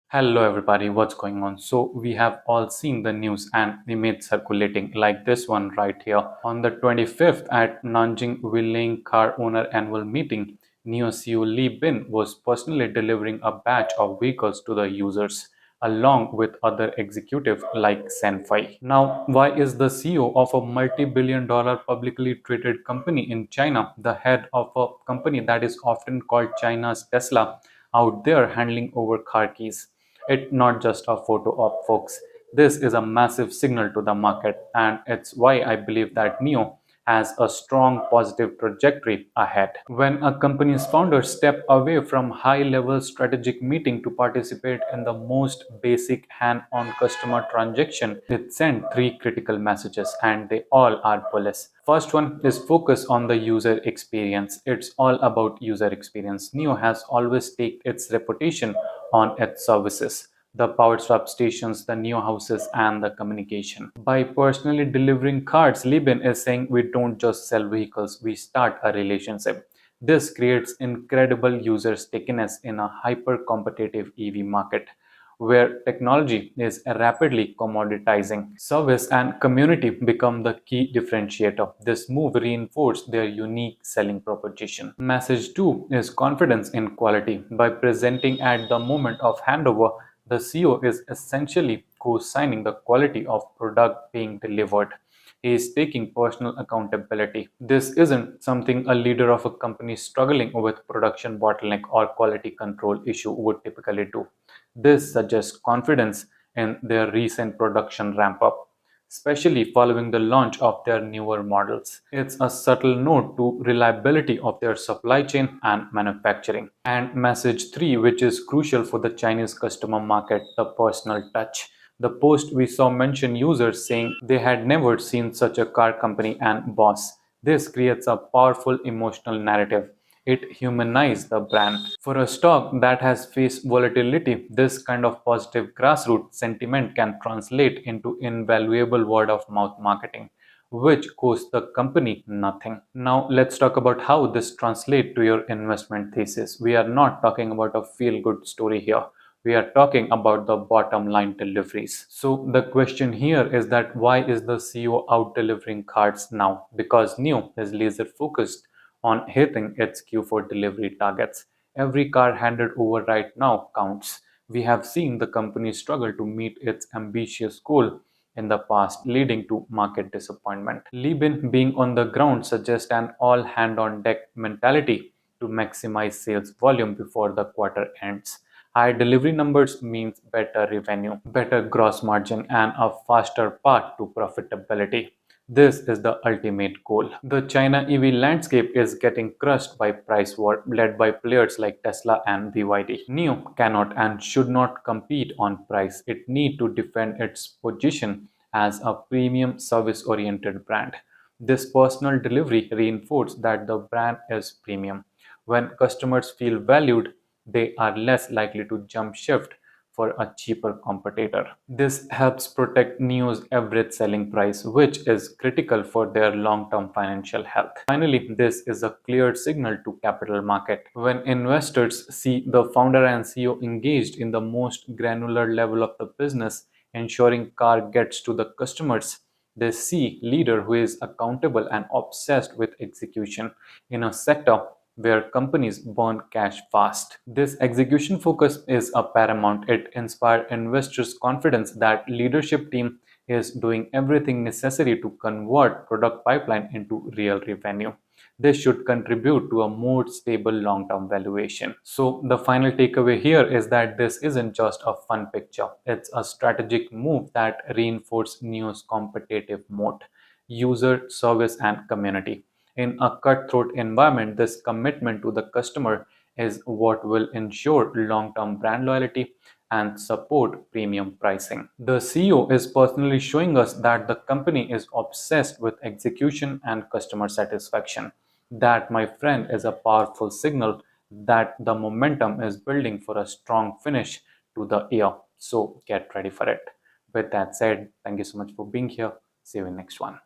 Hello everybody, what's going on? So we have all seen the news and image circulating like this one right here. On the 25th at Nanjing Willing Car Owner Annual Meeting, Nio CEO Li Bin was personally delivering a batch of vehicles to the users along with other executives like Senfai. Now, why is the CEO of a multi-billion dollar publicly traded company in China, the head of a company that is often called China's Tesla, out there handling over car keys? It's not just a photo op, folks. This is a massive signal to the market, and it's why I believe that Neo has a strong positive trajectory ahead. When a company's founders step away from high-level strategic meeting to participate in the most basic hand-on customer transaction, it sends three critical messages, and they all are bullish. First one is focus on the user experience. It's all about user experience. Neo has always staked its reputation on its services, the power swap stations, the new houses, and the communication. By personally delivering cards, Liban is saying we don't just sell vehicles, we start a relationship. This creates incredible user stickiness in a hyper competitive EV market where technology is rapidly commoditizing. Service and community become the key differentiator. This move reinforced their unique selling proposition. Message 2 is confidence in quality. By presenting at the moment of handover, the CEO is essentially co-signing the quality of product being delivered. He is taking personal accountability. This isn't something a leader of a company struggling with production bottleneck or quality control issue would typically do. This suggests confidence in their recent production ramp up, especially following the launch of their newer models. It's a subtle note to reliability of their supply chain and manufacturing. And message 3, which is crucial for the Chinese customer market, the personal touch. The post we saw mentioned users saying they had never seen such a car company and boss. This creates a powerful emotional narrative. It humanizes the brand. For a stock that has faced volatility, this kind of positive grassroots sentiment can translate into invaluable word of mouth marketing, which costs the company nothing. Now, let's talk about how this translates to your investment thesis. We are not talking about a feel good story here. We are talking about the bottom line deliveries. So the question here is that why is the CEO out delivering cards now? Because Neo is laser focused on hitting its Q4 delivery targets. Every car handed over right now counts. We have seen the company struggle to meet its ambitious goal in the past, leading to market disappointment. Liban being on the ground suggests an all hand on deck mentality to maximize sales volume before the quarter ends. Higher delivery numbers means better revenue, better gross margin, and a faster path to profitability. This is the ultimate goal. The China EV landscape is getting crushed by price war led by players like Tesla and BYD. NIO cannot and should not compete on price. It needs to defend its position as a premium service-oriented brand. This personal delivery reinforces that the brand is premium. When customers feel valued, they are less likely to jump shift for a cheaper competitor. This helps protect NIO's average selling price, which is critical for their long-term financial health. Finally, this is a clear signal to capital market. When investors see the founder and CEO engaged in the most granular level of the business, ensuring car gets to the customers, they see leader who is accountable and obsessed with execution in a sector where companies burn cash fast. This execution focus is a paramount. It inspires investors' confidence that leadership team is doing everything necessary to convert product pipeline into real revenue. This should contribute to a more stable long-term valuation. So the final takeaway here is that this isn't just a fun picture. It's a strategic move that reinforces NIO's competitive moat, user, service, and community. In a cutthroat environment, this commitment to the customer is what will ensure long-term brand loyalty and support premium pricing. The CEO is personally showing us that the company is obsessed with execution and customer satisfaction. That, my friend, is a powerful signal that the momentum is building for a strong finish to the year. So get ready for it. With that said, thank you so much for being here. See you in next one.